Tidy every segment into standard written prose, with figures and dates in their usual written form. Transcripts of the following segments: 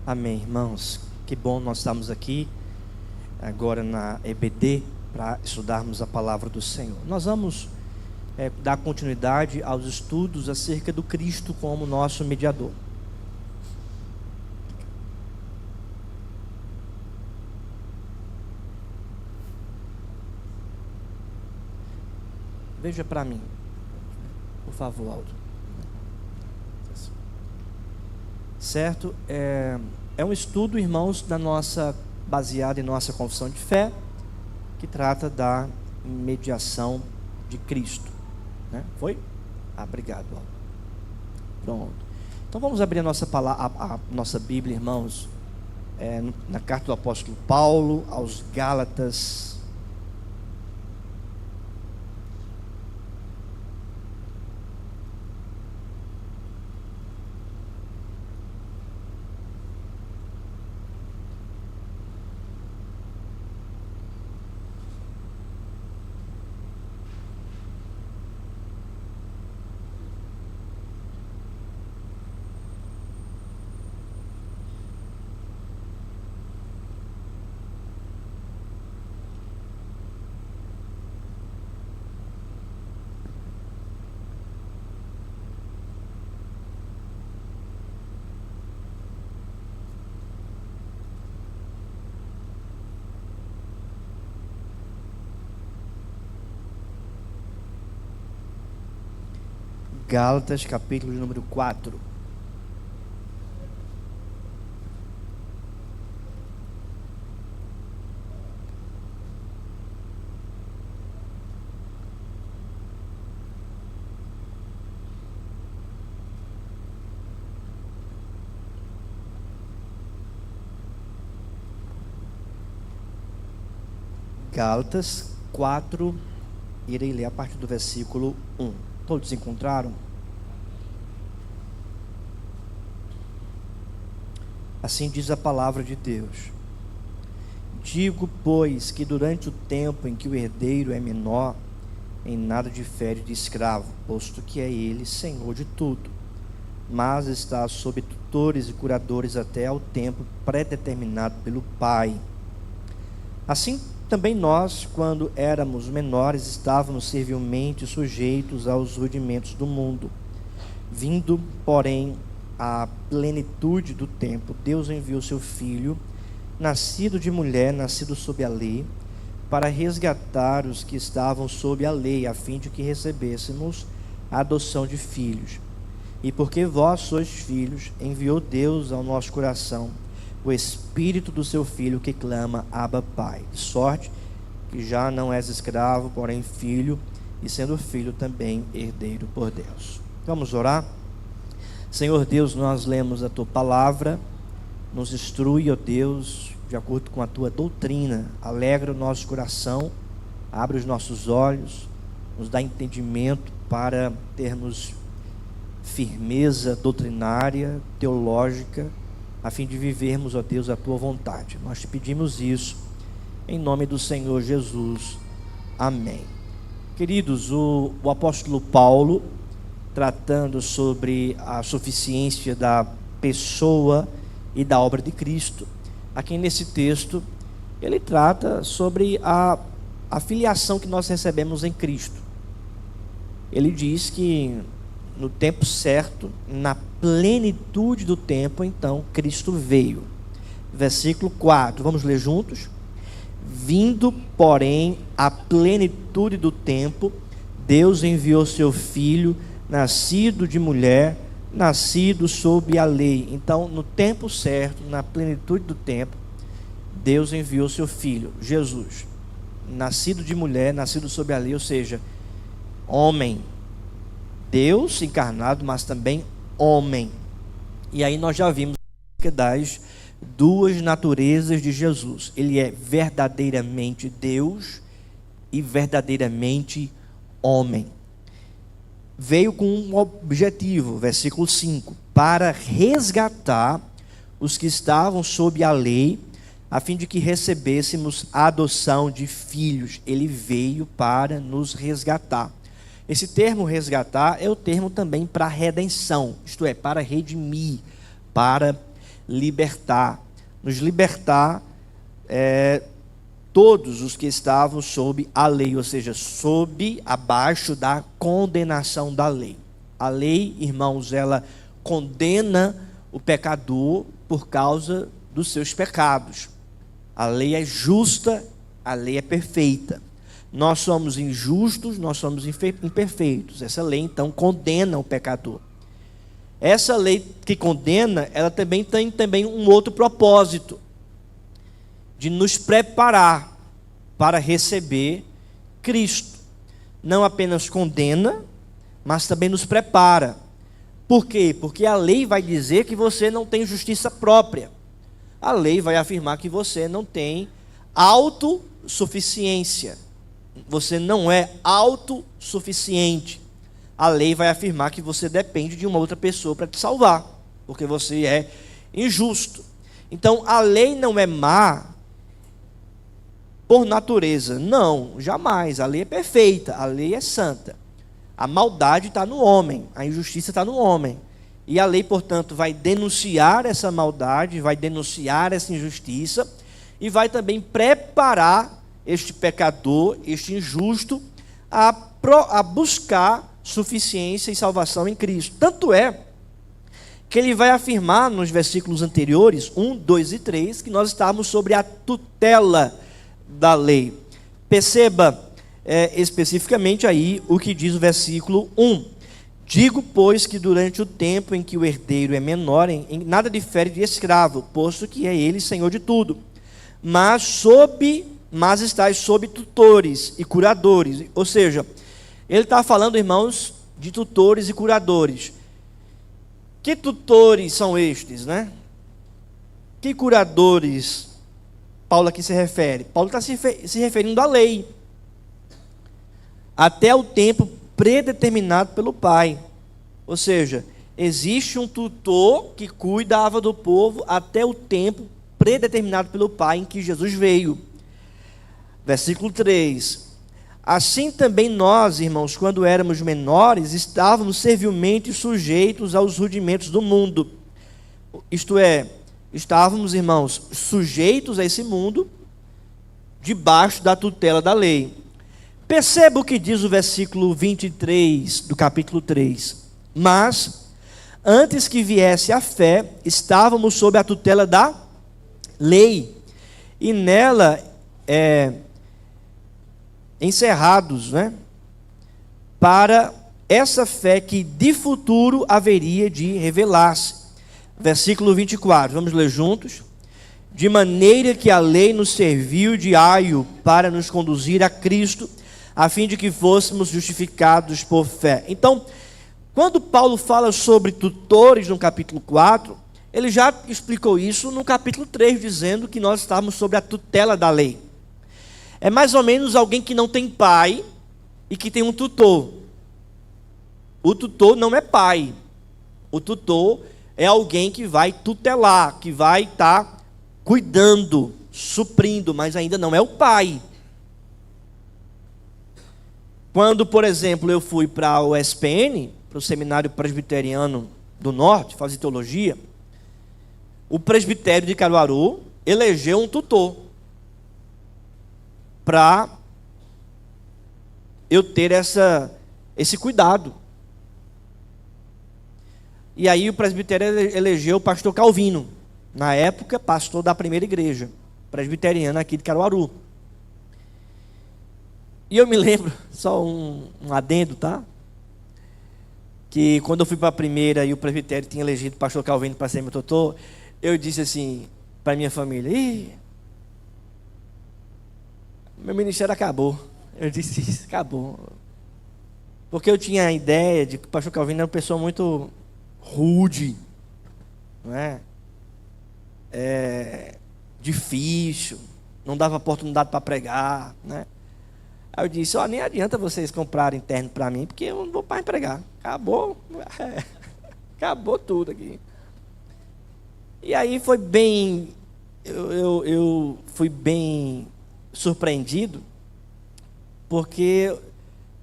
Amém, irmãos. Que bom nós estamos aqui agora na EBD para estudarmos a palavra do Senhor. Nós vamos dar continuidade aos estudos acerca do Cristo como nosso mediador. Veja para mim, por favor, Aldo. Certo? É um estudo, irmãos, baseado em nossa confissão de fé, que trata da mediação de Cristo, né? Foi? Obrigado, Aldo. Pronto. Então vamos abrir a nossa Bíblia, irmãos, na carta do apóstolo Paulo aos Gálatas. Gálatas, capítulo número 4. Gálatas 4, irei ler a partir do versículo 1. Todos encontraram? Assim diz a palavra de Deus: digo, pois, que durante o tempo em que o herdeiro é menor, em nada difere de escravo, posto que é ele senhor de tudo, mas está sob tutores e curadores até ao tempo pré-determinado pelo Pai. Assim também nós, quando éramos menores, estávamos servilmente sujeitos aos rudimentos do mundo. Vindo, porém, à plenitude do tempo, Deus enviou seu Filho, nascido de mulher, nascido sob a lei, para resgatar os que estavam sob a lei, a fim de que recebêssemos a adoção de filhos. E porque vós sois filhos, enviou Deus ao nosso coração o Espírito do seu Filho, que clama: Abba, Pai. De sorte que já não és escravo, porém filho, e sendo filho também herdeiro por Deus. Vamos orar? Senhor Deus, nós lemos a Tua palavra, nos instrui, ó Deus, de acordo com a Tua doutrina, alegra o nosso coração, abre os nossos olhos, nos dá entendimento para termos firmeza doutrinária, teológica, a fim de vivermos, ó Deus, a Tua vontade. Nós te pedimos isso, em nome do Senhor Jesus. Amém. Queridos, o apóstolo Paulo, tratando sobre a suficiência da pessoa e da obra de Cristo, aqui nesse texto, ele trata sobre a filiação que nós recebemos em Cristo. Ele diz que no tempo certo, na plenitude do tempo, então Cristo veio. Versículo 4, vamos ler juntos? Vindo, porém, à plenitude do tempo, Deus enviou seu Filho, nascido de mulher, nascido sob a lei. Então, no tempo certo, na plenitude do tempo, Deus enviou seu Filho, Jesus, nascido de mulher, nascido sob a lei, ou seja, homem, Deus encarnado, mas também homem. E aí nós já vimos das duas naturezas de Jesus. Ele é verdadeiramente Deus e verdadeiramente homem. Veio com um objetivo, versículo 5, para resgatar os que estavam sob a lei, a fim de que recebêssemos a adoção de filhos. Ele veio para nos resgatar. Esse termo resgatar é o termo também para redenção, isto é, para redimir, para libertar. Nos libertar todos os que estavam sob a lei, ou seja, abaixo da condenação da lei. A lei, irmãos, ela condena o pecador por causa dos seus pecados. A lei é justa, a lei é perfeita. Nós somos injustos, nós somos imperfeitos. Essa lei, então, condena o pecador. Essa lei que condena, ela também tem um outro propósito, de nos preparar para receber Cristo. Não apenas condena, mas também nos prepara. Por quê? Porque a lei vai dizer que você não tem justiça própria. A lei vai afirmar que você não tem autossuficiência. Você não é autossuficiente. A lei vai afirmar que você depende de uma outra pessoa para te salvar, porque você é injusto. Então, a lei não é má por natureza. Não, jamais. A lei é perfeita, a lei é santa. A maldade está no homem, a injustiça está no homem. E a lei, portanto, vai denunciar essa maldade, vai denunciar essa injustiça e vai também preparar este pecador, este injusto, a buscar suficiência e salvação em Cristo. Tanto é que ele vai afirmar nos versículos anteriores, 1, 2 e 3, que nós estamos sobre a tutela da lei. Perceba especificamente aí o que diz o versículo 1. Digo, pois, que durante o tempo em que o herdeiro é menor, em nada difere de escravo, posto que é ele senhor de tudo. Mas estáis sob tutores e curadores. Ou seja, ele está falando, irmãos, de tutores e curadores. Que tutores são estes, né? Que curadores Paulo aqui se refere? Paulo está se referindo à lei. Até o tempo predeterminado pelo Pai. Ou seja, existe um tutor que cuidava do povo até o tempo predeterminado pelo Pai em que Jesus veio. Versículo 3. Assim também nós, irmãos, quando éramos menores, estávamos servilmente sujeitos aos rudimentos do mundo. Isto é, estávamos, irmãos, sujeitos a esse mundo, debaixo da tutela da lei. Perceba o que diz o versículo 23 do capítulo 3. Mas, antes que viesse a fé, estávamos sob a tutela da lei, e nela encerrados, né, para essa fé que de futuro haveria de revelar-se. Versículo 24, vamos ler juntos. De maneira que a lei nos serviu de aio para nos conduzir a Cristo, a fim de que fôssemos justificados por fé. Então, quando Paulo fala sobre tutores no capítulo 4, ele já explicou isso no capítulo 3, dizendo que nós estávamos sob a tutela da lei. É mais ou menos alguém que não tem pai e que tem um tutor. O tutor não é pai. O tutor é alguém que vai tutelar, que vai estar cuidando, suprindo, mas ainda não é o pai. Quando, por exemplo, eu fui para o SPN, para o Seminário Presbiteriano do Norte, fazer teologia, o presbitério de Caruaru elegeu um tutor para eu ter esse cuidado. E aí o presbitério elegeu o pastor Calvino, na época pastor da primeira igreja presbiteriana aqui de Caruaru. E eu me lembro, só um adendo, tá? Que quando eu fui para a primeira e o presbitério tinha elegido o pastor Calvino para ser meu tutor, eu disse assim para minha família: meu ministério acabou. Eu disse isso, acabou. Porque eu tinha a ideia de que o pastor Calvino era uma pessoa muito rude, não é? Difícil, não dava oportunidade para pregar, né? Aí eu disse: nem adianta vocês comprarem terno para mim, porque eu não vou mais pregar. Acabou, acabou tudo aqui. E aí foi bem, eu fui bem surpreendido, porque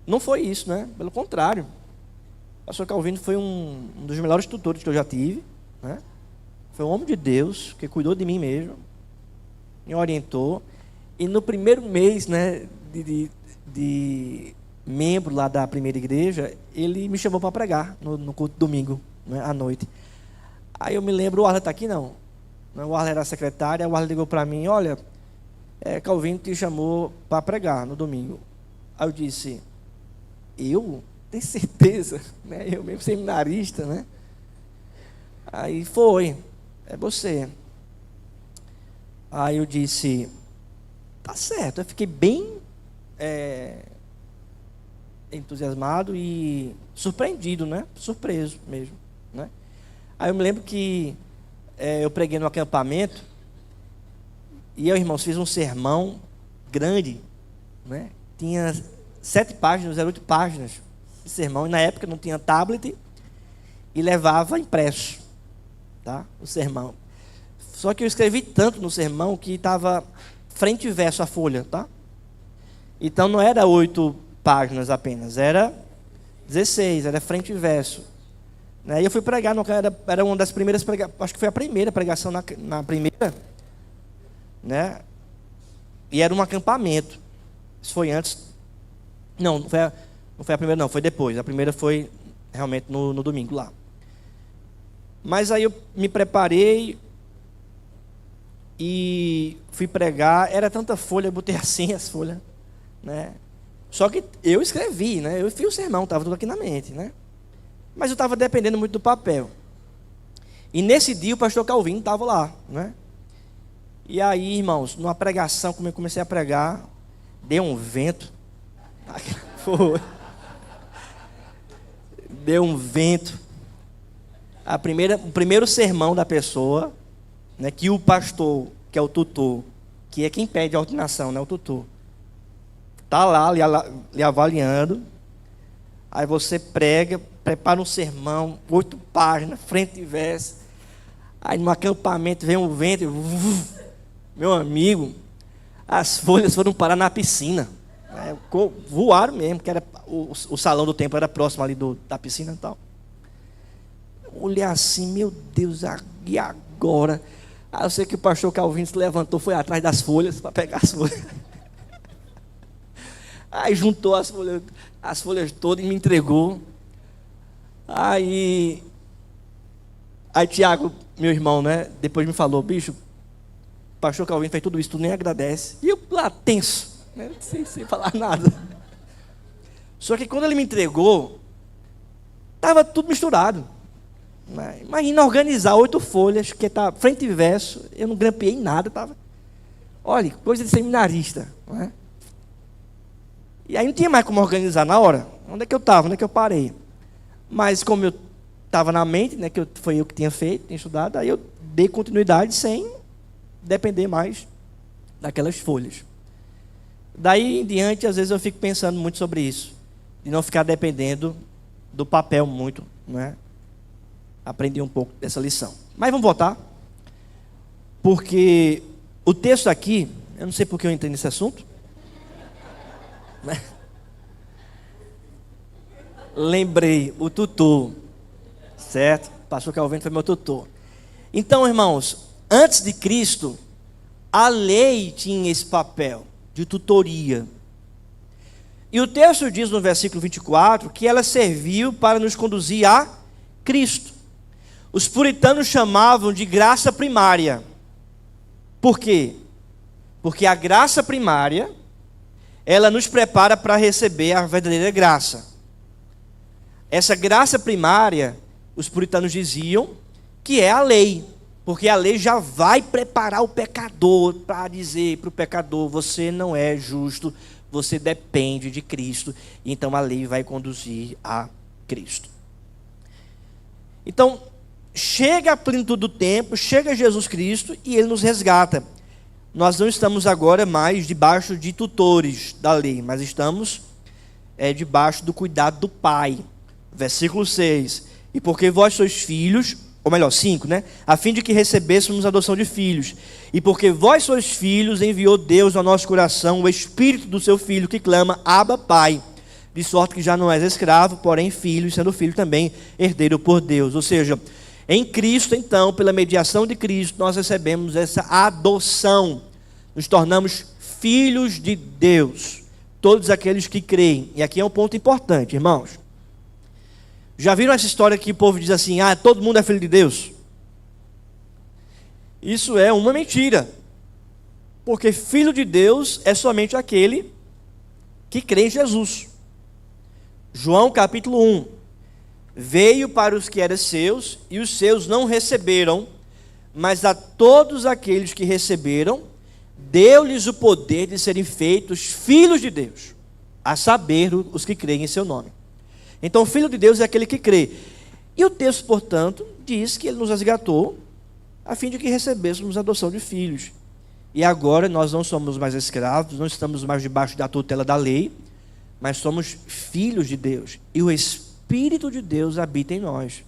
não foi isso, né? Pelo contrário, o pastor Calvino foi um dos melhores tutores que eu já tive, né? Foi um homem de Deus que cuidou de mim mesmo, me orientou. E no primeiro mês, né, de membro lá da primeira igreja, ele me chamou para pregar no culto domingo, né, à noite. Aí eu me lembro, o Arlen está aqui não? O Arlen era secretário, o Arlen ligou para mim, olha, Calvino te chamou para pregar no domingo. Aí eu disse, eu? Tem certeza? Né? Eu mesmo seminarista, né? Aí foi, é você. Aí eu disse, tá certo. Eu fiquei bem entusiasmado e surpreendido, né? Surpreso mesmo, né? Aí eu me lembro que eu preguei no acampamento e eu, irmãos, fiz um sermão grande, né? Tinha 7 páginas, eram 8 páginas de sermão, e na época não tinha tablet e levava impresso, tá? O sermão. Só que eu escrevi tanto no sermão que estava frente e verso a folha, tá? Então não era 8 páginas apenas, era 16, era frente e verso. Né? E eu fui pregar, era uma das primeiras pregações, acho que foi a primeira pregação na primeira, né? E era um acampamento. Isso foi antes. Não foi a primeira, não, foi depois. A primeira foi realmente no domingo lá. Mas aí eu me preparei e fui pregar. Era tanta folha, eu botei assim as folhas, né? Só que eu escrevi, né? Eu fiz o sermão, estava tudo aqui na mente, né? Mas eu estava dependendo muito do papel. E nesse dia o pastor Calvino estava lá, né? E aí, irmãos, numa pregação, como eu comecei a pregar, deu um vento. Foi. Deu um vento. O primeiro sermão da pessoa, né, que o pastor, que é o tutor, que é quem pede a ordinação, né, o tutor, está lá lhe avaliando. Aí você prega, prepara um sermão, 8 páginas, frente e verso. Aí no acampamento vem um vento, meu amigo, as folhas foram parar na piscina. Voaram mesmo, que era o salão do templo era próximo ali da piscina e tal. Olhei assim, meu Deus, e agora? Aí eu sei que o pastor Calvino se levantou, foi atrás das folhas para pegar as folhas. Aí juntou as folhas todas e me entregou. Aí Tiago, meu irmão, né, depois me falou, bicho, o pastor Calvino fez tudo isso, tu nem agradece. E eu lá tenso, né, sem falar nada. Só que quando ele me entregou, estava tudo misturado. Imagina organizar 8 folhas, que está frente e verso, eu não grampeei nada, estava. Olha, coisa de seminarista, não é? E aí não tinha mais como organizar na hora. Onde é que eu estava? Onde é que eu parei? Mas como eu estava na mente, né, foi eu que tinha feito, tinha estudado, aí eu dei continuidade sem depender mais daquelas folhas. Daí em diante, às vezes eu fico pensando muito sobre isso, de não ficar dependendo do papel muito, né? Aprendi um pouco dessa lição. Mas vamos voltar, porque o texto aqui, eu não sei por que eu entrei nesse assunto, né? Lembrei, o tutor, certo? Pastor Calvino foi meu tutor. Então, irmãos, antes de Cristo, a lei tinha esse papel de tutoria. E o texto diz no versículo 24 que ela serviu para nos conduzir a Cristo. Os puritanos chamavam de graça primária. Por quê? Porque a graça primária, ela nos prepara para receber a verdadeira graça. Essa graça primária, os puritanos diziam que é a lei, porque a lei já vai preparar o pecador para dizer para o pecador, você não é justo, você depende de Cristo, então a lei vai conduzir a Cristo. Então, chega a plenitude do tempo, chega Jesus Cristo e Ele nos resgata. Nós não estamos agora mais debaixo de tutores da lei, mas estamos debaixo do cuidado do Pai. Versículo 6. E porque vós sois filhos, ou melhor, 5, né? A fim de que recebêssemos a adoção de filhos. E porque vós sois filhos, enviou Deus ao nosso coração o Espírito do seu Filho, que clama, Abba, Pai. De sorte que já não és escravo, porém filho, e sendo filho também herdeiro por Deus. Ou seja, Em Cristo, então, pela mediação de Cristo, nós recebemos essa adoção. Nos tornamos filhos de Deus. Todos aqueles que creem. E aqui é um ponto importante, irmãos. Já viram essa história que o povo diz assim: ah, todo mundo é filho de Deus? Isso é uma mentira. Porque filho de Deus é somente aquele que crê em Jesus. João capítulo 1. Veio para os que eram seus, e os seus não receberam, mas a todos aqueles que receberam, deu-lhes o poder de serem feitos filhos de Deus, a saber, os que creem em seu nome. Então, filho de Deus é aquele que crê. E o texto, portanto, diz que ele nos resgatou, a fim de que recebêssemos a adoção de filhos. E agora nós não somos mais escravos, não estamos mais debaixo da tutela da lei, mas somos filhos de Deus. E o Espírito de Deus habita em nós.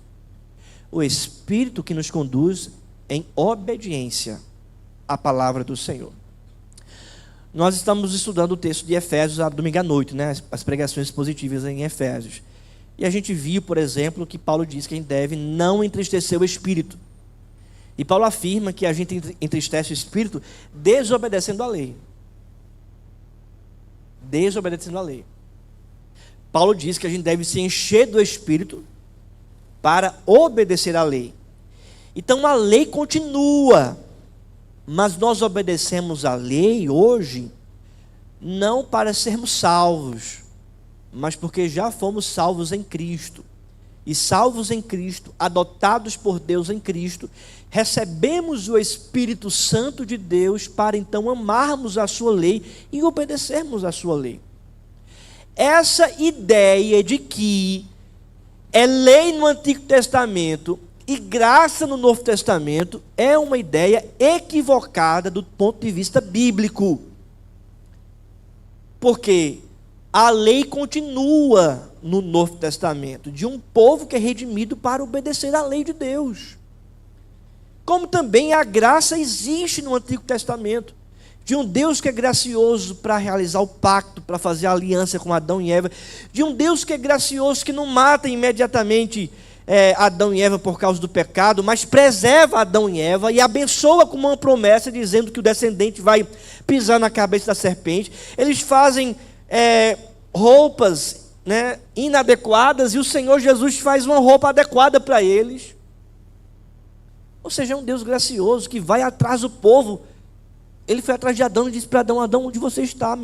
O Espírito que nos conduz em obediência à palavra do Senhor. Nós estamos estudando o texto de Efésios domingo à noite, né? As pregações positivas em Efésios. E a gente viu, por exemplo, que Paulo diz que a gente deve não entristecer o Espírito. E Paulo afirma que a gente entristece o Espírito desobedecendo a lei. Desobedecendo a lei. Paulo diz que a gente deve se encher do Espírito para obedecer à lei. Então a lei continua, mas nós obedecemos à lei hoje não para sermos salvos, mas porque já fomos salvos em Cristo. E salvos em Cristo, adotados por Deus em Cristo, recebemos o Espírito Santo de Deus para então amarmos a sua lei e obedecermos a sua lei. Essa ideia de que é lei no Antigo Testamento e graça no Novo Testamento é uma ideia equivocada do ponto de vista bíblico. Porque a lei continua no Novo Testamento, de um povo que é redimido para obedecer à lei de Deus. Como também a graça existe no Antigo Testamento, de um Deus que é gracioso para realizar o pacto, para fazer a aliança com Adão e Eva, de um Deus que é gracioso, que não mata imediatamente Adão e Eva por causa do pecado, mas preserva Adão e Eva e abençoa com uma promessa, dizendo que o descendente vai pisar na cabeça da serpente. Eles fazem roupas, né, inadequadas, e o Senhor Jesus faz uma roupa adequada para eles. Ou seja, é um Deus gracioso que vai atrás do povo. Ele foi atrás de Adão e disse para Adão: Adão, onde você está?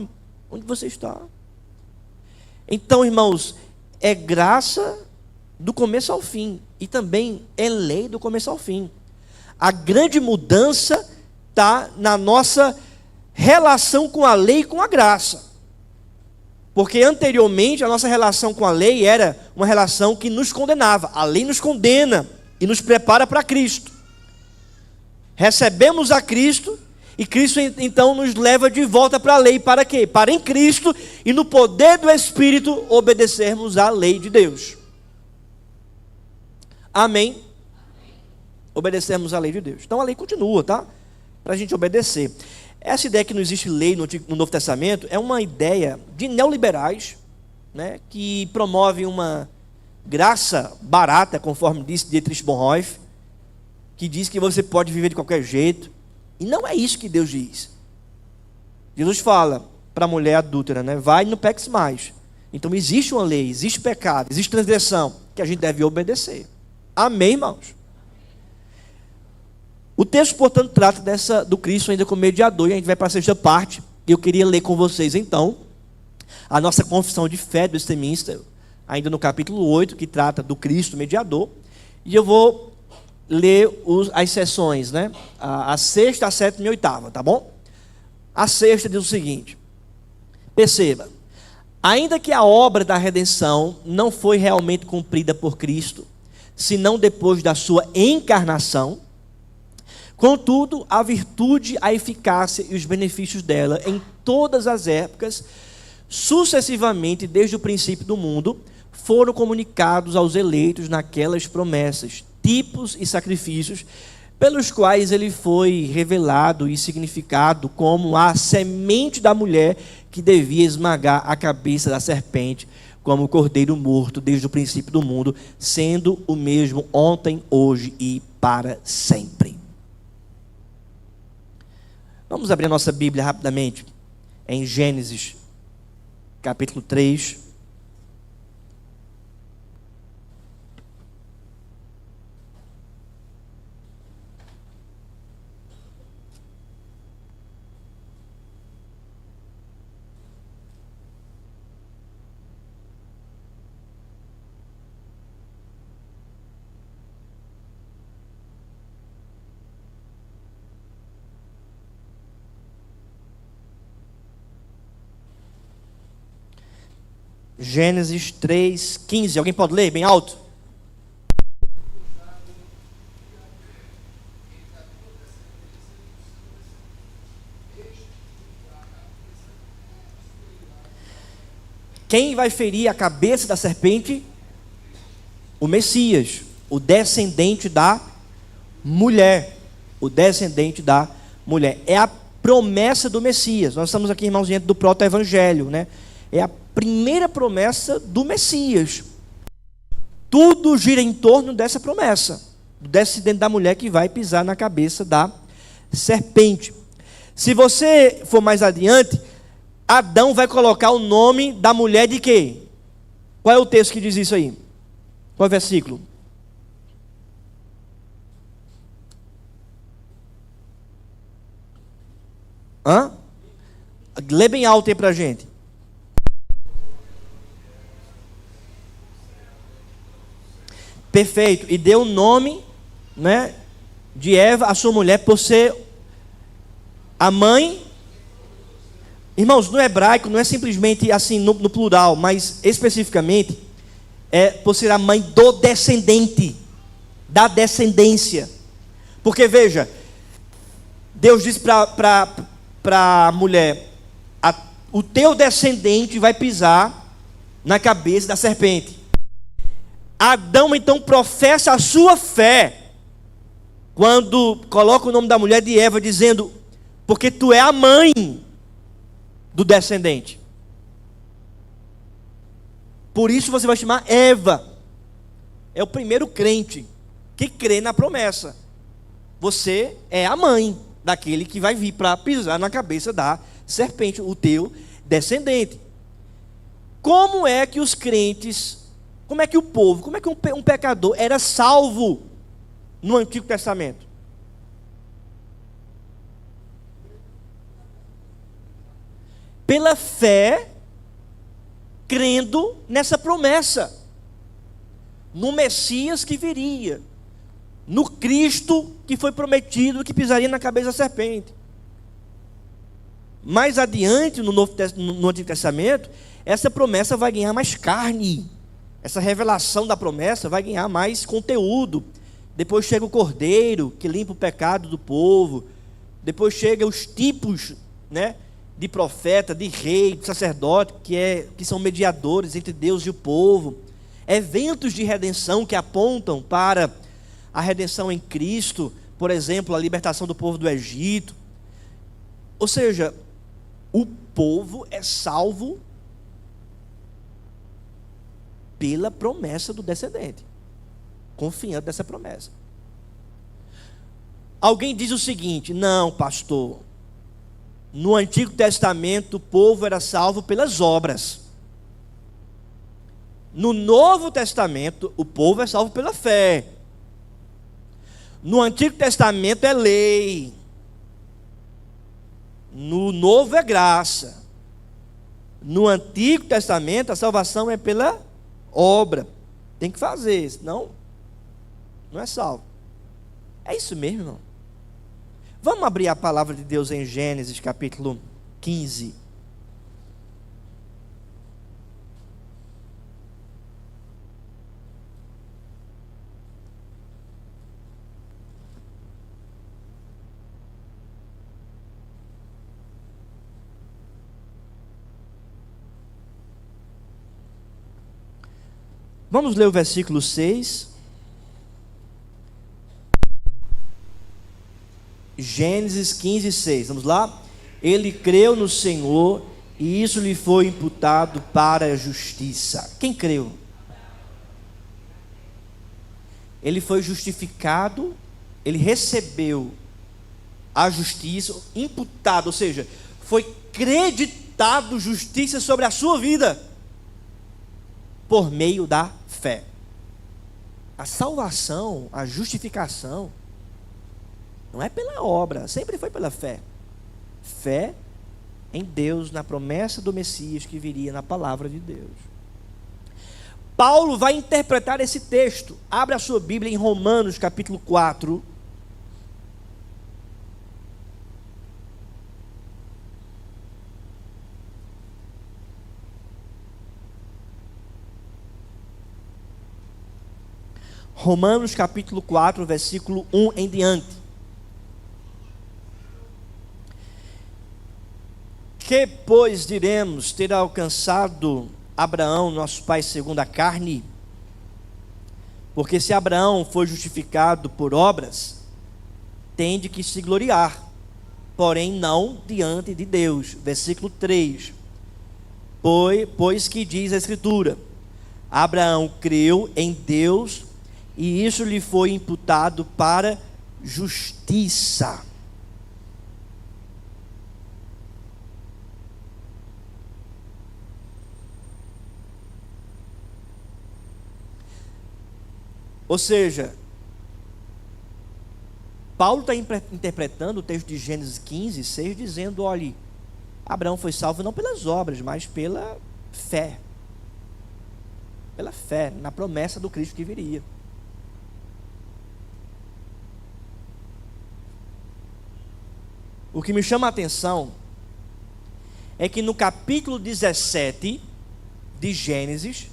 Onde você está? Então, irmãos, é graça do começo ao fim, e também é lei do começo ao fim. A grande mudança está na nossa relação com a lei e com a graça. Porque anteriormente a nossa relação com a lei era uma relação que nos condenava. A lei nos condena e nos prepara para Cristo. Recebemos a Cristo e Cristo então nos leva de volta para a lei. Para quê? Para em Cristo e no poder do Espírito obedecermos à lei de Deus. Amém? Obedecermos à lei de Deus. Então a lei continua, tá? Para a gente obedecer. Essa ideia que não existe lei no Novo Testamento é uma ideia de neoliberais, né, que promovem uma graça barata, conforme disse Dietrich Bonhoeffer, que diz que você pode viver de qualquer jeito. E não é isso que Deus diz. Jesus fala para a mulher adúltera, né, vai e não peques mais. Então existe uma lei, existe pecado, existe transgressão que a gente deve obedecer. Amém, irmãos? O texto, portanto, trata do Cristo ainda como mediador, e a gente vai para a sexta parte. Eu queria ler com vocês, então, a nossa confissão de fé do Westminster, ainda no capítulo 8, que trata do Cristo mediador. E eu vou ler as seções, né? A sexta, a sétima e a oitava, tá bom? A sexta diz o seguinte: perceba, ainda que a obra da redenção não foi realmente cumprida por Cristo, senão depois da sua encarnação, contudo, a virtude, a eficácia e os benefícios dela em todas as épocas, sucessivamente desde o princípio do mundo, foram comunicados aos eleitos naquelas promessas, tipos e sacrifícios, pelos quais ele foi revelado e significado como a semente da mulher que devia esmagar a cabeça da serpente, como o cordeiro morto desde o princípio do mundo, sendo o mesmo ontem, hoje e para sempre. Vamos abrir a nossa Bíblia rapidamente em Gênesis, capítulo 3. Gênesis 3:15. Alguém pode ler bem alto? Quem vai ferir a cabeça da serpente? O Messias, o descendente da mulher. O descendente da mulher. É a promessa do Messias. Nós estamos aqui, irmãos, diante do proto-evangelho, né? É a primeira promessa do Messias. Tudo gira em torno dessa promessa, do descendente da mulher que vai pisar na cabeça da serpente. Se você for mais adiante, Adão vai colocar o nome da mulher de quê? Qual é o texto que diz isso aí? Qual é o versículo? Lê bem alto aí pra gente. Perfeito. E deu o nome, né, de Eva, a sua mulher, por ser a mãe. Irmãos, no hebraico não é simplesmente assim no plural, mas especificamente é por ser a mãe do descendente, da descendência. Porque veja, Deus disse para a mulher: o teu descendente vai pisar na cabeça da serpente. Adão então professa a sua fé quando coloca o nome da mulher de Eva, dizendo: porque tu é a mãe do descendente, por isso você vai chamar Eva. É o primeiro crente que crê na promessa. Você é a mãe daquele que vai vir para pisar na cabeça da serpente, o teu descendente. Como é que os crentes, como é que o povo, como é que um pecador era salvo no Antigo Testamento? Pela fé, crendo nessa promessa, no Messias que viria, no Cristo que foi prometido, que pisaria na cabeça da serpente. Mais adiante, no Antigo Testamento, essa promessa vai ganhar mais carne. Essa revelação da promessa vai ganhar mais conteúdo. Depois chega o Cordeiro, que limpa o pecado do povo. Depois chega os tipos, né, de profeta, de rei, de sacerdote, que são mediadores entre Deus e o povo. Eventos de redenção que apontam para a redenção em Cristo. Por exemplo, a libertação do povo do Egito. Ou seja, o povo é salvo pela promessa do descendente, confiando nessa promessa. Alguém diz o seguinte: não, pastor, no Antigo Testamento o povo era salvo pelas obras. No Novo Testamento o povo é salvo pela fé. No Antigo Testamento é lei, no Novo é graça. No Antigo Testamento a salvação é pela obra, tem que fazer, senão não é salvo. É isso mesmo, irmão. Vamos abrir a palavra de Deus em Gênesis capítulo 15. Vamos ler o versículo 6. Gênesis 15, 6. Vamos lá? Ele creu no Senhor e isso lhe foi imputado para a justiça. Quem creu? Ele foi justificado, ele recebeu a justiça, imputado, ou seja, foi creditado justiça sobre a sua vida, por meio da fé. A salvação, a justificação, não é pela obra, sempre foi pela fé. Fé em Deus, na promessa do Messias que viria, na palavra de Deus. Paulo vai interpretar esse texto. Abra a sua Bíblia em Romanos capítulo 4. Romanos capítulo 4, versículo 1 em diante. Que, pois, diremos ter alcançado Abraão, nosso pai segundo a carne? Porque se Abraão foi justificado por obras, tem de que se gloriar, porém não diante de Deus. Versículo 3. Pois que diz a Escritura: Abraão creu em Deus, e isso lhe foi imputado para justiça. Ou seja, Paulo está interpretando o texto de Gênesis 15, 6, dizendo: olhe, Abraão foi salvo não pelas obras, mas pela fé. Pela fé, na promessa do Cristo que viria. O que me chama a atenção é que no capítulo 17 de Gênesis,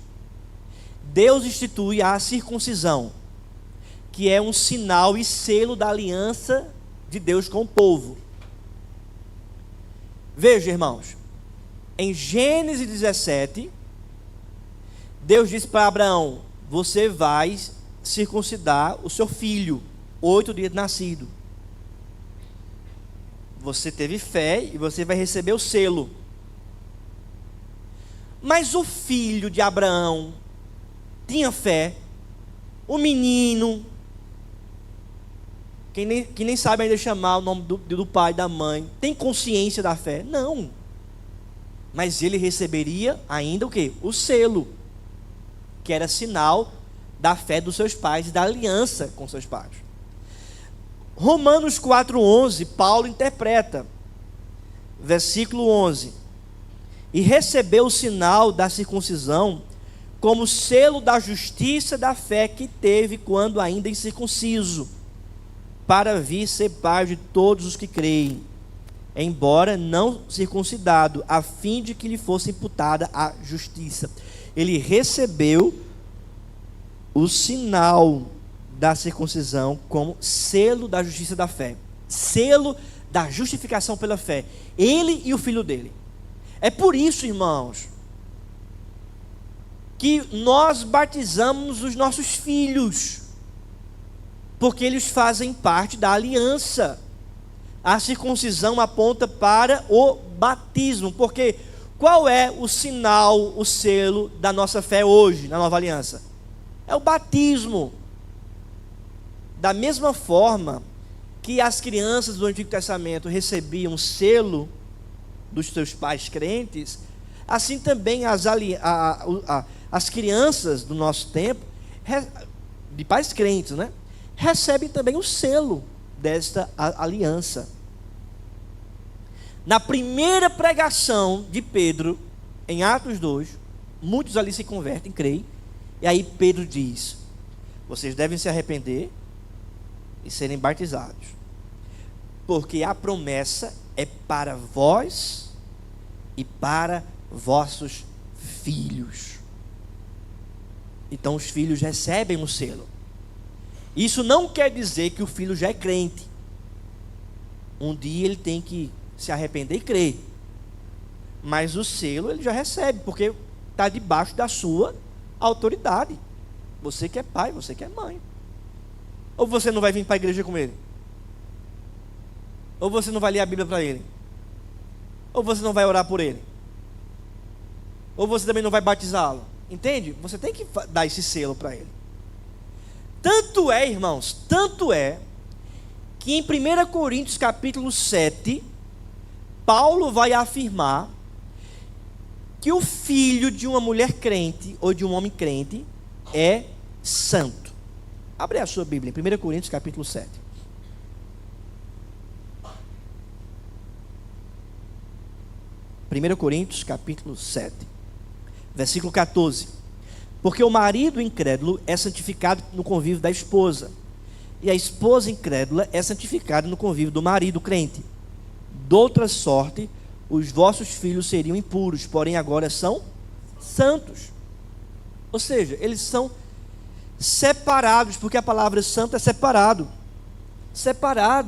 Deus institui a circuncisão, que é um sinal e selo da aliança de Deus com o povo. Veja, irmãos, em Gênesis 17, Deus disse para Abraão: você vai circuncidar o seu filho, 8 dias de nascido. Você teve fé e você vai receber o selo. Mas o filho de Abraão tinha fé, o menino, que nem sabe ainda chamar o nome do pai e da mãe, tem consciência da fé? Não. Mas ele receberia ainda o quê? O selo, que era sinal da fé dos seus pais e da aliança com seus pais. Romanos 4,11, Paulo interpreta, versículo 11: e recebeu o sinal da circuncisão como selo da justiça da fé que teve quando ainda incircunciso, para vir ser pai de todos os que creem, embora não circuncidado, a fim de que lhe fosse imputada a justiça. Ele recebeu o sinal da circuncisão como selo da justiça da fé, selo da justificação pela fé, ele e o filho dele. É por isso, irmãos, que nós batizamos os nossos filhos, porque eles fazem parte da aliança. A circuncisão aponta para o batismo, porque qual é o sinal, o selo da nossa fé hoje, na nova aliança? É o batismo. Da mesma forma que as crianças do Antigo Testamento recebiam selo dos seus pais crentes, assim também as crianças do nosso tempo, de pais crentes, né, recebem também o selo desta aliança. Na primeira pregação de Pedro, em Atos 2, muitos ali se convertem, creem, e aí Pedro diz: vocês devem se arrepender e serem batizados, porque a promessa é para vós e para vossos filhos. Então os filhos recebem o selo. Isso não quer dizer que o filho já é crente. Um dia ele tem que se arrepender e crer, mas o selo ele já recebe, porque está debaixo da sua autoridade. Você que é pai, você que é mãe. Ou você não vai vir para a igreja com ele? Ou você não vai ler a Bíblia para ele? Ou você não vai orar por ele? Ou você também não vai batizá-lo? Entende? Você tem que dar esse selo para ele. Tanto é, irmãos, tanto é que em 1 Coríntios capítulo 7, Paulo vai afirmar que o filho de uma mulher crente ou de um homem crente é santo. Abre a sua Bíblia, em 1 Coríntios capítulo 7. Primeiro Coríntios capítulo 7, versículo 14. Porque o marido incrédulo é santificado no convívio da esposa, e a esposa incrédula é santificada no convívio do marido crente. Doutra sorte, os vossos filhos seriam impuros, porém agora são santos. Ou seja, eles são separados, porque a palavra santo é separado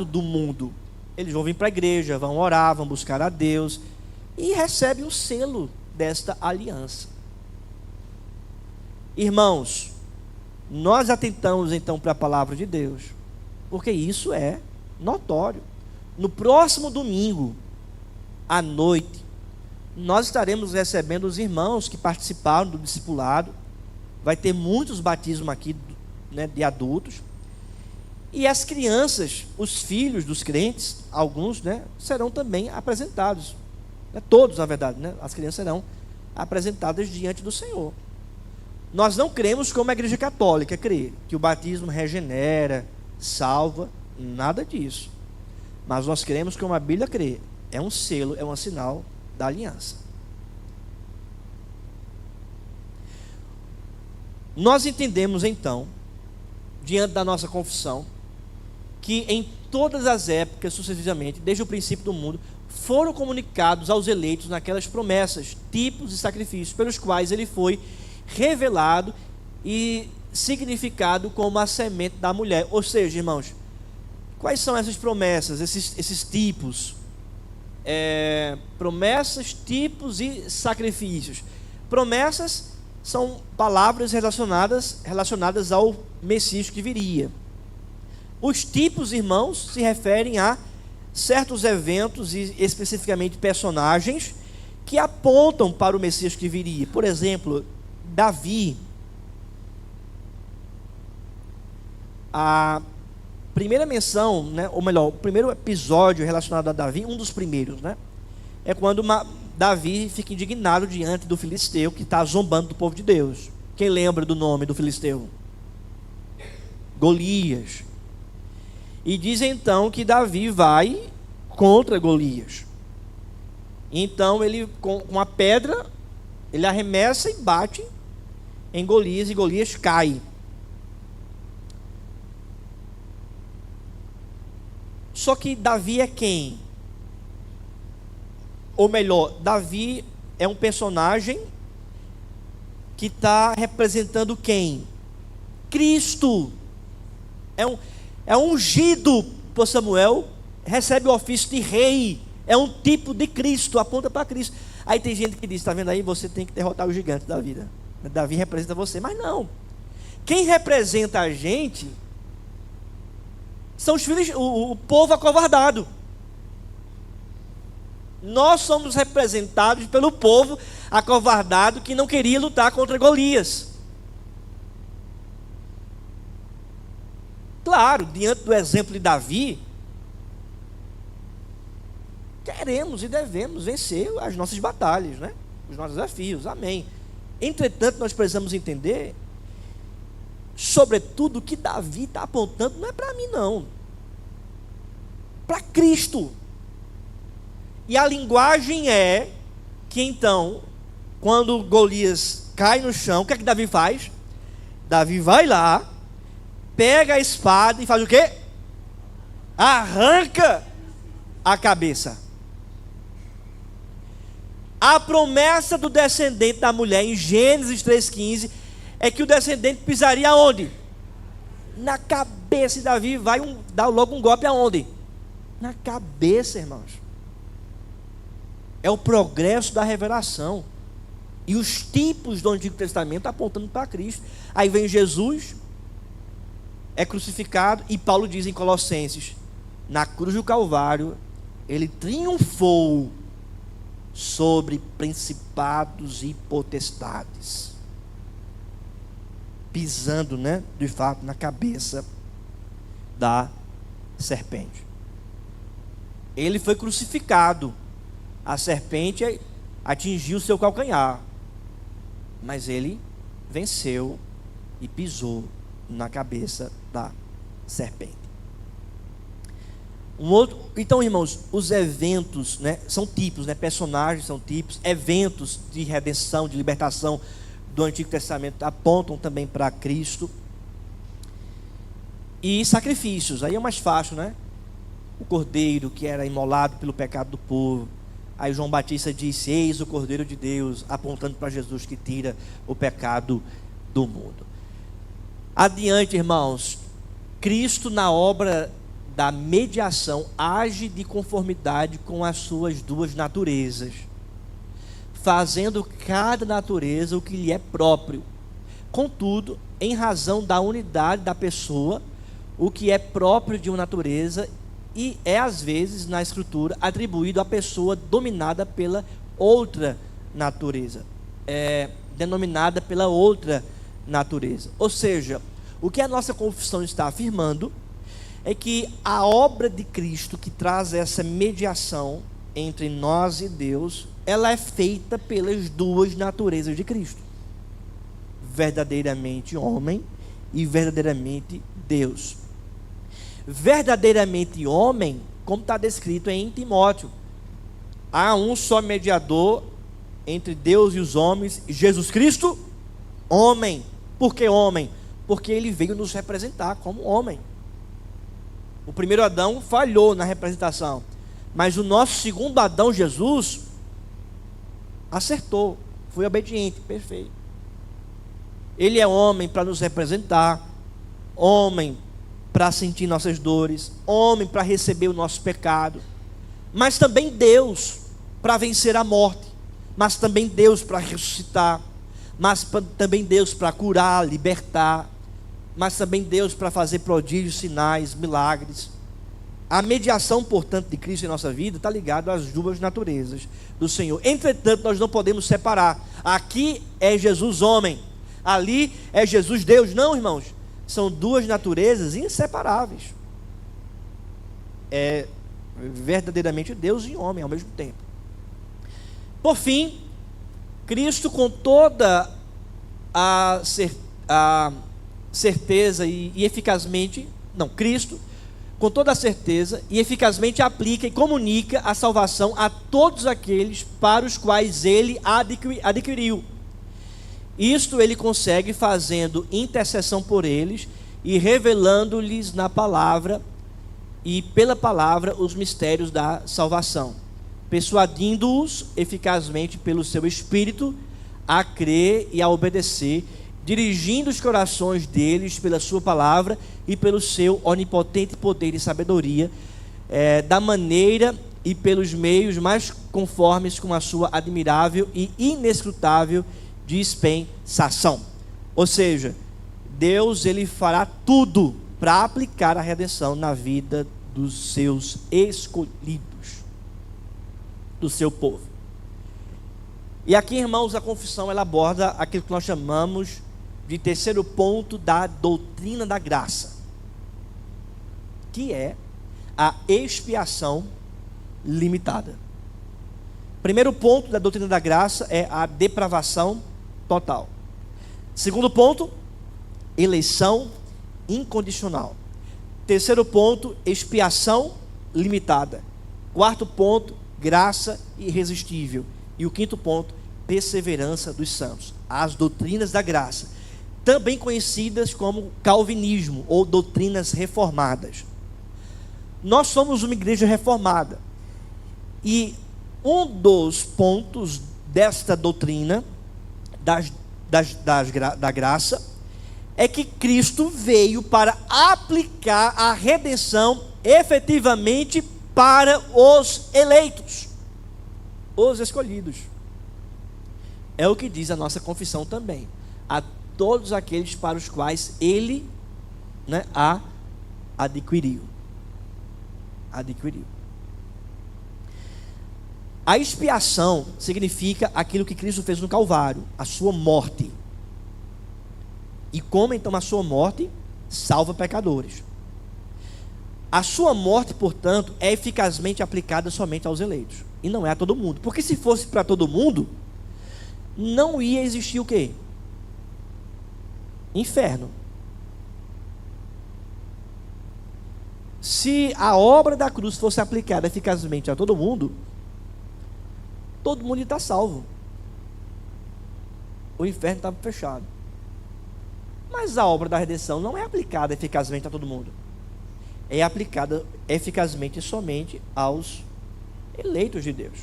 do mundo. Eles vão vir para a igreja, vão orar, vão buscar a Deus e recebem o selo desta aliança. Irmãos, nós atentamos então para a palavra de Deus, porque isso é notório. No próximo domingo, à noite, nós estaremos recebendo os irmãos que participaram do discipulado. Vai ter muitos batismos aqui, né, de adultos. E as crianças, os filhos dos crentes, alguns, né, serão também apresentados. Todos, na verdade, né, as crianças serão apresentadas diante do Senhor. Nós não cremos como a igreja católica crê, que o batismo regenera, salva, nada disso. Mas nós cremos como a Bíblia crê. É um selo, é um sinal da aliança. Nós entendemos então, diante da nossa confissão, que em todas as épocas, sucessivamente, desde o princípio do mundo, foram comunicados aos eleitos naquelas promessas, tipos e sacrifícios, pelos quais ele foi revelado e significado como a semente da mulher. Ou seja, irmãos, quais são essas promessas, esses tipos? Promessas, tipos e sacrifícios. Promessas são palavras relacionadas ao Messias que viria. Os tipos, irmãos, se referem a certos eventos e especificamente personagens que apontam para o Messias que viria. Por exemplo, Davi. A primeira menção, né, ou melhor, o primeiro episódio relacionado a Davi, um dos primeiros, né, é quando Davi fica indignado diante do filisteu que está zombando do povo de Deus. Quem lembra do nome do filisteu? Golias. E diz então que Davi vai contra Golias. Então ele, com a pedra, ele arremessa e bate em Golias, e Golias cai. Só que Davi é quem? Ou melhor, Davi é um personagem que está representando quem? Cristo. É ungido por Samuel, recebe o ofício de rei, é um tipo de Cristo, aponta para Cristo. Aí tem gente que diz, está vendo aí, você tem que derrotar o gigante da vida. Davi representa você, mas não. Quem representa a gente são os filhos, o povo acovardado. Nós somos representados pelo povo acovardado que não queria lutar contra Golias. Claro, diante do exemplo de Davi, queremos e devemos vencer as nossas batalhas, né? Os nossos desafios, amém. Entretanto, nós precisamos entender, sobretudo, que Davi está apontando não é para mim não, para Cristo. E a linguagem é que então, quando Golias cai no chão, o que é que Davi faz? Davi vai lá, pega a espada e faz o quê? Arranca a cabeça. A promessa do descendente da mulher em Gênesis 3,15 é que o descendente pisaria aonde? Na cabeça. E Davi vai dar logo um golpe aonde? Na cabeça, irmãos. É o progresso da revelação. E os tipos do Antigo Testamento apontando para Cristo. Aí vem Jesus, é crucificado, e Paulo diz em Colossenses, na cruz do Calvário, ele triunfou sobre principados e potestades, pisando, de fato, na cabeça da serpente. Ele foi crucificado, a serpente atingiu seu calcanhar, mas ele venceu e pisou na cabeça da serpente. Então, irmãos, os eventos, são tipos, personagens são tipos, eventos de redenção, de libertação do Antigo Testamento apontam também para Cristo. E sacrifícios, aí é mais fácil, O cordeiro que era imolado pelo pecado do povo. Aí João Batista disse: eis o Cordeiro de Deus, apontando para Jesus que tira o pecado do mundo. Adiante, irmãos, Cristo na obra da mediação age de conformidade com as suas duas naturezas, fazendo cada natureza o que lhe é próprio. Contudo, em razão da unidade da pessoa, o que é próprio de uma natureza e é às vezes na Escritura atribuído à pessoa dominada pela outra natureza, denominada pela outra natureza. Ou seja, o que a nossa confissão está afirmando é que a obra de Cristo que traz essa mediação entre nós e Deus, ela é feita pelas duas naturezas de Cristo, verdadeiramente homem e verdadeiramente Deus. Verdadeiramente homem, como está descrito em Timóteo: há um só mediador entre Deus e os homens, Jesus Cristo, homem. Por que homem? Porque ele veio nos representar como homem. O primeiro Adão falhou na representação, mas o nosso segundo Adão, Jesus, acertou, foi obediente, perfeito. Ele é homem para nos representar, homem para sentir nossas dores, homem para receber o nosso pecado, mas também Deus para vencer a morte, mas também Deus para ressuscitar, mas também Deus para curar, libertar, mas também Deus para fazer prodígios, sinais, milagres. A mediação, portanto, de Cristo em nossa vida está ligada às duas naturezas do Senhor. Entretanto, nós não podemos separar. Aqui é Jesus homem, ali é Jesus Deus. Não, irmãos, são duas naturezas inseparáveis. É verdadeiramente Deus e homem ao mesmo tempo. Por fim, Cristo, com toda a certeza e eficazmente, Cristo, com toda a certeza e eficazmente aplica e comunica a salvação a todos aqueles para os quais ele adquiriu. Isto ele consegue fazendo intercessão por eles e revelando-lhes na palavra e pela palavra os mistérios da salvação, persuadindo-os eficazmente pelo seu Espírito a crer e a obedecer, dirigindo os corações deles pela sua palavra e pelo seu onipotente poder e sabedoria, da maneira e pelos meios mais conformes com a sua admirável e inescrutável dispensação. Ou seja, Deus ele fará tudo para aplicar a redenção na vida dos seus escolhidos, do seu povo. E aqui, irmãos, a confissão ela aborda aquilo que nós chamamos de terceiro ponto da doutrina da graça, que é a expiação limitada. Primeiro ponto da doutrina da graça é a depravação total. Segundo ponto, eleição incondicional. Terceiro ponto, expiação limitada. Quarto ponto, graça irresistível. E o quinto ponto, perseverança dos santos. As doutrinas da graça, também conhecidas como calvinismo ou doutrinas reformadas. Nós somos uma igreja reformada. E um dos pontos desta doutrina da graça é que Cristo veio para aplicar a redenção efetivamente para os eleitos, os escolhidos. É o que diz a nossa confissão também: a todos aqueles para os quais ele a adquiriu. A expiação significa aquilo que Cristo fez no Calvário, a sua morte. E como então a sua morte salva pecadores? A sua morte, portanto, é eficazmente aplicada somente aos eleitos, e não é a todo mundo. Porque se fosse para todo mundo, não ia existir o quê? Inferno. Se a obra da cruz fosse aplicada eficazmente a todo mundo ia estar salvo. O inferno estava fechado. Mas a obra da redenção não é aplicada eficazmente a todo mundo. É aplicada eficazmente somente aos eleitos de Deus.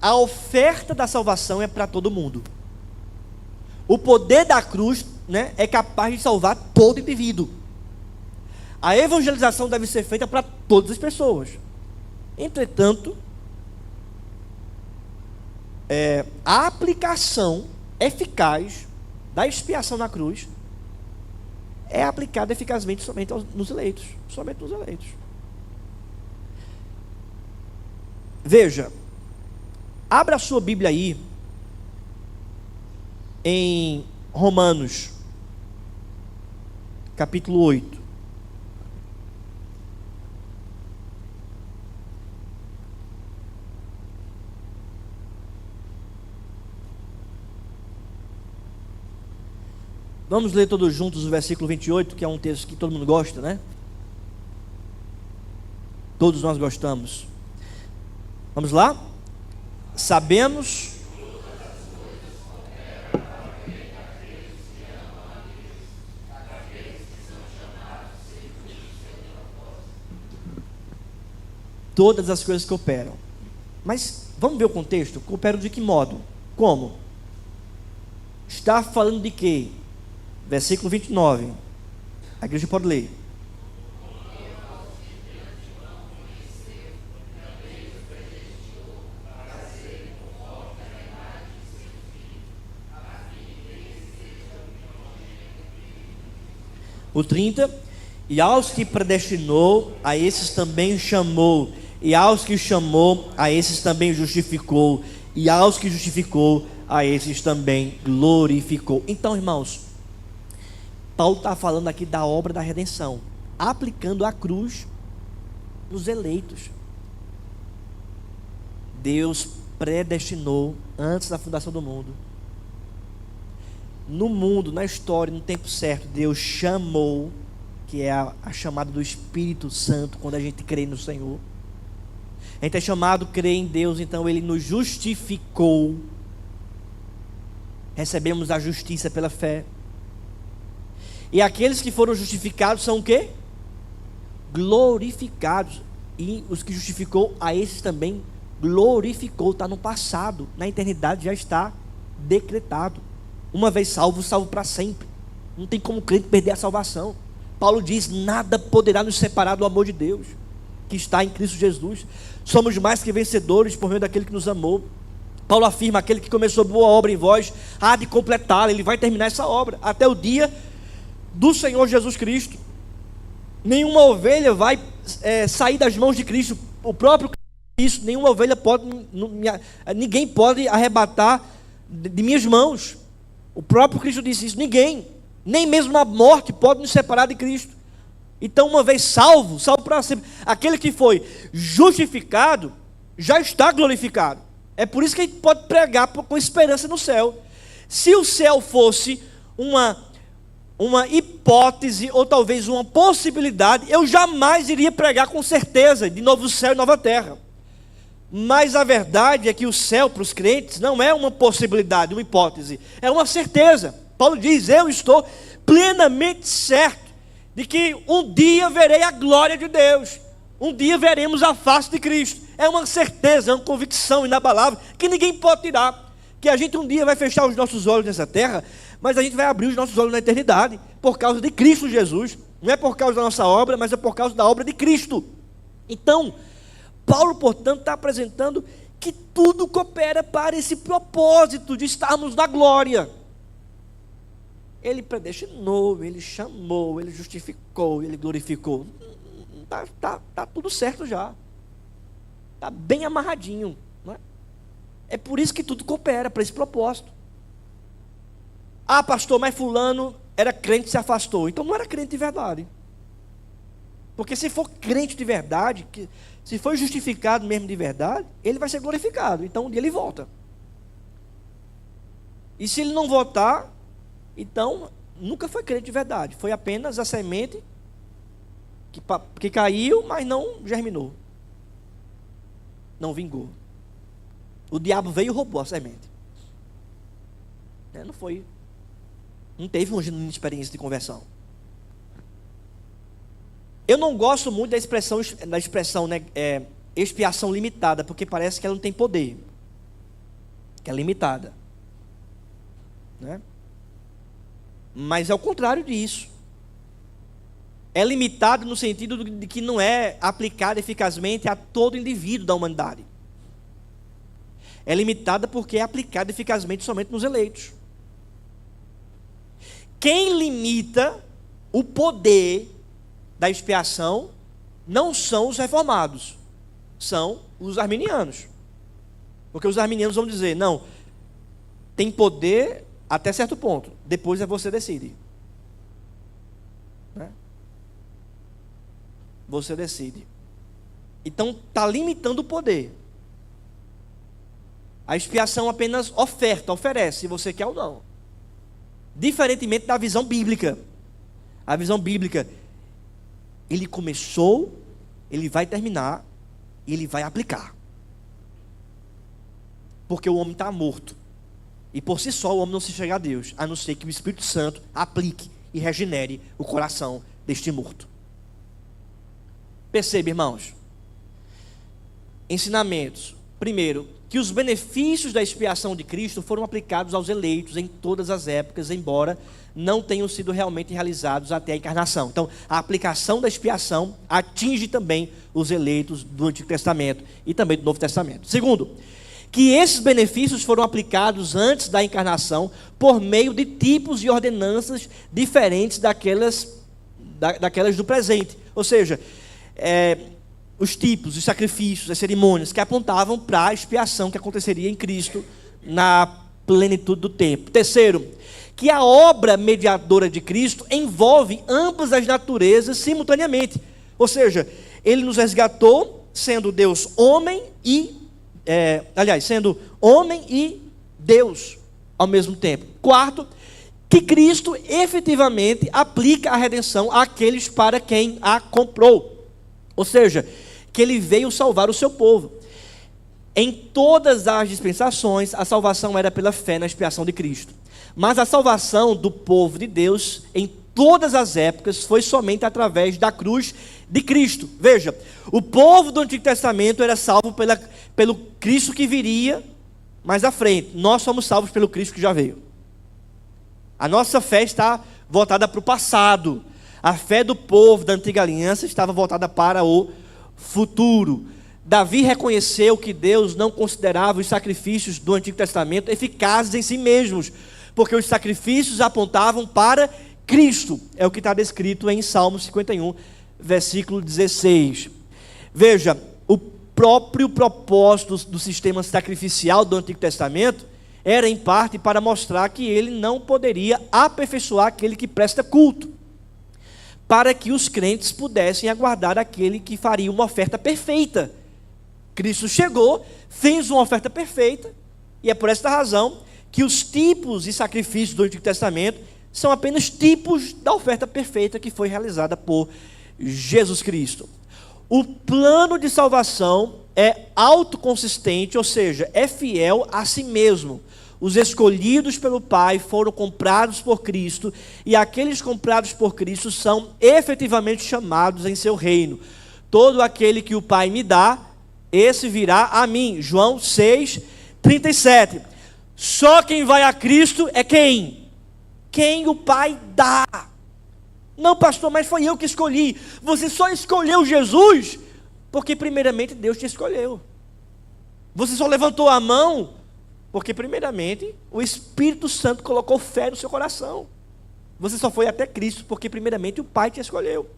A oferta da salvação é para todo mundo. O poder da cruz, né, é capaz de salvar todo indivíduo. A evangelização deve ser feita para todas as pessoas. Entretanto, a aplicação eficaz da expiação na cruz é aplicada eficazmente somente nos eleitos. Somente nos eleitos. Veja, abra a sua Bíblia aí em Romanos, capítulo 8. Vamos ler todos juntos o versículo 28, que é um texto que todo mundo gosta, né? Todos nós gostamos. Vamos lá? Sabemos todas as coisas cooperam. Mas vamos ver o contexto? Cooperam de que modo? Como? Está falando de quê? Versículo 29. A igreja pode ler. O 30. E aos que predestinou, a esses também chamou. E aos que chamou, a esses também justificou. E aos que justificou, a esses também glorificou. Então, irmãos, Paulo está falando aqui da obra da redenção, aplicando a cruz nos eleitos. Deus predestinou antes da fundação do mundo. No mundo, na história, no tempo certo, Deus chamou, que é a chamada do Espírito Santo, quando a gente crê no Senhor. A gente é chamado a crer em Deus, então Ele nos justificou. Recebemos a justiça pela fé. E aqueles que foram justificados são o quê? Glorificados. E os que justificou, a esses também glorificou. Está no passado, na eternidade já está decretado. Uma vez salvo, salvo para sempre. Não tem como o crente perder a salvação. Paulo diz: nada poderá nos separar do amor de Deus, que está em Cristo Jesus. Somos mais que vencedores por meio daquele que nos amou. Paulo afirma: aquele que começou boa obra em vós há de completá-la. Ele vai terminar essa obra até o dia do Senhor Jesus Cristo. Nenhuma ovelha vai sair das mãos de Cristo. O próprio Cristo, nenhuma ovelha pode, ninguém pode arrebatar de minhas mãos. O próprio Cristo disse isso: ninguém, nem mesmo a morte pode nos separar de Cristo. Então, uma vez salvo, salvo para sempre. Aquele que foi justificado já está glorificado. É por isso que a gente pode pregar com esperança no céu. Se o céu fosse uma hipótese, ou talvez uma possibilidade, eu jamais iria pregar com certeza de novo céu e nova terra. Mas a verdade é que o céu para os crentes não é uma possibilidade, uma hipótese, é uma certeza. Paulo diz: eu estou plenamente certo de que um dia verei a glória de Deus, um dia veremos a face de Cristo. É uma certeza, é uma convicção inabalável que ninguém pode tirar. Que a gente um dia vai fechar os nossos olhos nessa terra, mas a gente vai abrir os nossos olhos na eternidade, por causa de Cristo Jesus. Não é por causa da nossa obra, mas é por causa da obra de Cristo. Então, Paulo, portanto, está apresentando que tudo coopera para esse propósito de estarmos na glória. Ele predestinou, Ele chamou, Ele justificou, Ele glorificou. Está tudo certo já. Está bem amarradinho. É por isso que tudo coopera, para esse propósito. Ah, pastor, mas fulano era crente e se afastou. Então não era crente de verdade. Porque se for crente de verdade, se for justificado mesmo de verdade, ele vai ser glorificado. Então um dia ele volta. E se ele não voltar, então nunca foi crente de verdade. Foi apenas a semente que caiu, mas não germinou. Não vingou. O diabo veio e roubou a semente. Não teve uma genuína experiência de conversão. Eu não gosto muito da expressão né, expiação limitada, porque parece que ela não tem poder, que é limitada, né? Mas é o contrário disso. É limitado no sentido de que não é aplicado eficazmente a todo indivíduo da humanidade. É limitada porque é aplicada eficazmente somente nos eleitos. Quem limita o poder da expiação não são os reformados, são os arminianos. Porque os arminianos vão dizer, não, tem poder até certo ponto, depois é você decide. Né? Você decide. Então está limitando o poder. A expiação apenas oferece, se você quer ou não. Diferentemente da visão bíblica. A visão bíblica, ele começou, ele vai terminar, e ele vai aplicar. Porque o homem está morto. E por si só o homem não se chega a Deus, a não ser que o Espírito Santo aplique e regenere o coração deste morto. Perceba, irmãos. Ensinamentos. Primeiro, que os benefícios da expiação de Cristo foram aplicados aos eleitos em todas as épocas, embora não tenham sido realmente realizados até a encarnação. Então, a aplicação da expiação atinge também os eleitos do Antigo Testamento e também do Novo Testamento. Segundo, que esses benefícios foram aplicados antes da encarnação por meio de tipos e ordenanças diferentes daquelas do presente. Ou seja, os tipos, os sacrifícios, as cerimônias que apontavam para a expiação que aconteceria em Cristo na plenitude do tempo. Terceiro, que a obra mediadora de Cristo envolve ambas as naturezas simultaneamente. Ou seja, ele nos resgatou sendo Deus homem sendo homem e Deus ao mesmo tempo. Quarto, que Cristo efetivamente aplica a redenção àqueles para quem a comprou. Ou seja, que ele veio salvar o seu povo. Em todas as dispensações, a salvação era pela fé na expiação de Cristo. Mas a salvação do povo de Deus, em todas as épocas, foi somente através da cruz de Cristo. Veja, o povo do Antigo Testamento era salvo pelo Cristo que viria mais à frente. Nós somos salvos pelo Cristo que já veio. A nossa fé está voltada para o passado. A fé do povo da antiga aliança estava voltada para o futuro. Davi reconheceu que Deus não considerava os sacrifícios do Antigo Testamento eficazes em si mesmos, porque os sacrifícios apontavam para Cristo. É o que está descrito em Salmo 51, versículo 16. Veja, o próprio propósito do sistema sacrificial do Antigo Testamento era em parte para mostrar que ele não poderia aperfeiçoar aquele que presta culto, para que os crentes pudessem aguardar aquele que faria uma oferta perfeita. Cristo chegou, fez uma oferta perfeita, e é por esta razão que os tipos e sacrifícios do Antigo Testamento são apenas tipos da oferta perfeita que foi realizada por Jesus Cristo. O plano de salvação é autoconsistente, ou seja, é fiel a si mesmo. Os escolhidos pelo Pai foram comprados por Cristo, e aqueles comprados por Cristo são efetivamente chamados em seu reino. Todo aquele que o Pai me dá, esse virá a mim. João 6:37. Só quem vai a Cristo é quem? Quem o Pai dá. Não, pastor, mas foi eu que escolhi. Você só escolheu Jesus porque primeiramente Deus te escolheu. Você só levantou a mão porque primeiramente o Espírito Santo colocou fé no seu coração. Você só foi até Cristo porque primeiramente o Pai te escolheu.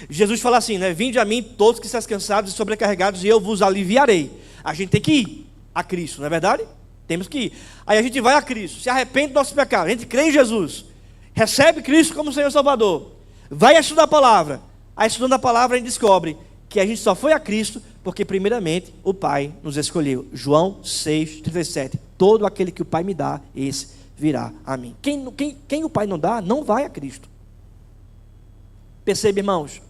Jesus fala assim, né? Vinde a mim todos que estão cansados e sobrecarregados, e eu vos aliviarei. A gente tem que ir. a Cristo, não é verdade? Temos que ir. Aí a gente vai a Cristo, se arrepende do nosso pecado, a gente crê em Jesus, recebe Cristo como Senhor e Salvador, vai estudar a palavra. Aí estudando a palavra a gente descobre que a gente só foi a Cristo porque primeiramente o Pai nos escolheu. João 6,37. Todo aquele que o Pai me dá, esse virá a mim. Quem o Pai não dá, não vai a Cristo. Percebe, irmãos?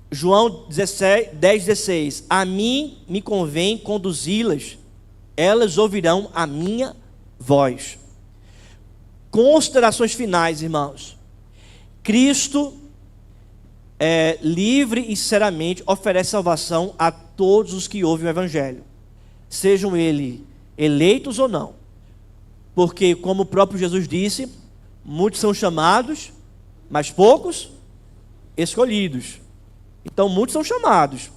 João 10,16. A mim me convém conduzi-las, elas ouvirão a minha voz. Considerações finais, irmãos. Cristo, livre e sinceramente, oferece salvação a todos os que ouvem o Evangelho, sejam eles eleitos ou não, porque, como o próprio Jesus disse, muitos são chamados, mas poucos escolhidos. Então, muitos são chamados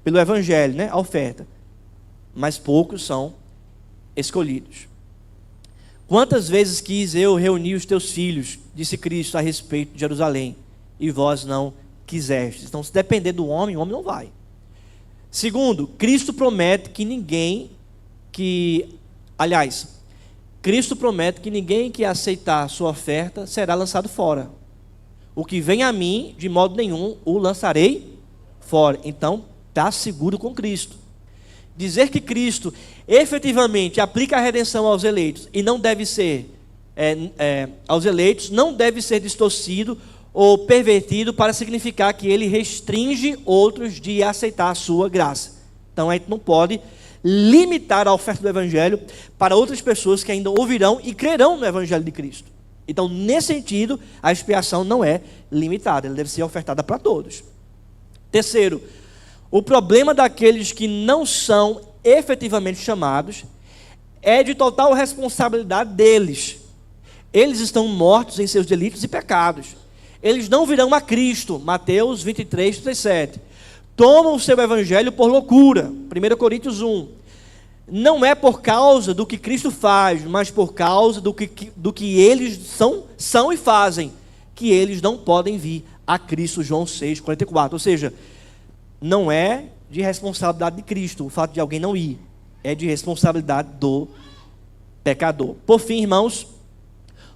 pelo Evangelho, né, a oferta, mas poucos são escolhidos. Quantas vezes quis eu reunir os teus filhos, disse Cristo a respeito de Jerusalém, e vós não quisestes. Então, se depender do homem, o homem não vai. Segundo, Cristo promete que ninguém que aceitar a sua oferta será lançado fora. O que vem a mim, de modo nenhum o lançarei fora. Então, está seguro com Cristo. Dizer que Cristo efetivamente aplica a redenção aos eleitos e não deve ser aos eleitos, não deve ser distorcido ou pervertido para significar que ele restringe outros de aceitar a sua graça. Então a gente não pode limitar a oferta do Evangelho para outras pessoas que ainda ouvirão e crerão no Evangelho de Cristo. Então, nesse sentido, a expiação não é limitada, ela deve ser ofertada para todos. Terceiro, o problema daqueles que não são efetivamente chamados é de total responsabilidade deles. Eles estão mortos em seus delitos e pecados. Eles não virão a Cristo. Mateus 23:37. Tomam o seu evangelho por loucura. 1 Coríntios 1. Não é por causa do que Cristo faz, mas por causa do que eles são e fazem, que eles não podem vir a Cristo. João 6:44. Ou seja, não é de responsabilidade de Cristo o fato de alguém não ir, é de responsabilidade do pecador. Por fim, irmãos,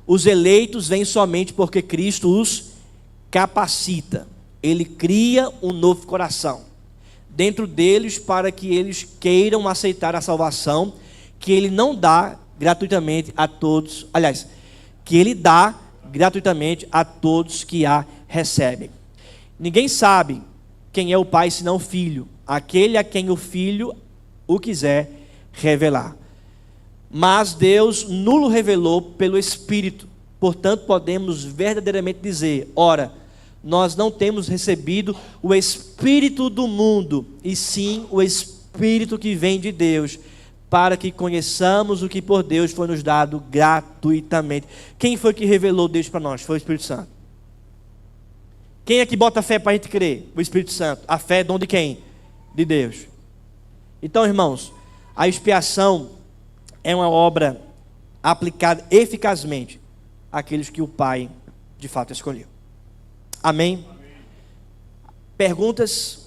os eleitos vêm somente porque Cristo os capacita. Ele cria um novo coração dentro deles para que eles queiram aceitar a salvação que Ele não dá gratuitamente a todos, aliás, que Ele dá gratuitamente a todos que a recebem. Ninguém sabe quem é o Pai senão o Filho, aquele a quem o Filho o quiser revelar. Mas Deus nulo revelou pelo Espírito. Portanto, podemos verdadeiramente dizer: ora, nós não temos recebido o Espírito do mundo, e sim o Espírito que vem de Deus, para que conheçamos o que por Deus foi nos dado gratuitamente. Quem foi que revelou Deus para nós? Foi o Espírito Santo. Quem é que bota fé para a gente crer? O Espírito Santo. A fé é dom de quem? De Deus. Então, irmãos, a expiação é uma obra aplicada eficazmente àqueles que o Pai de fato escolheu. Amém? Perguntas?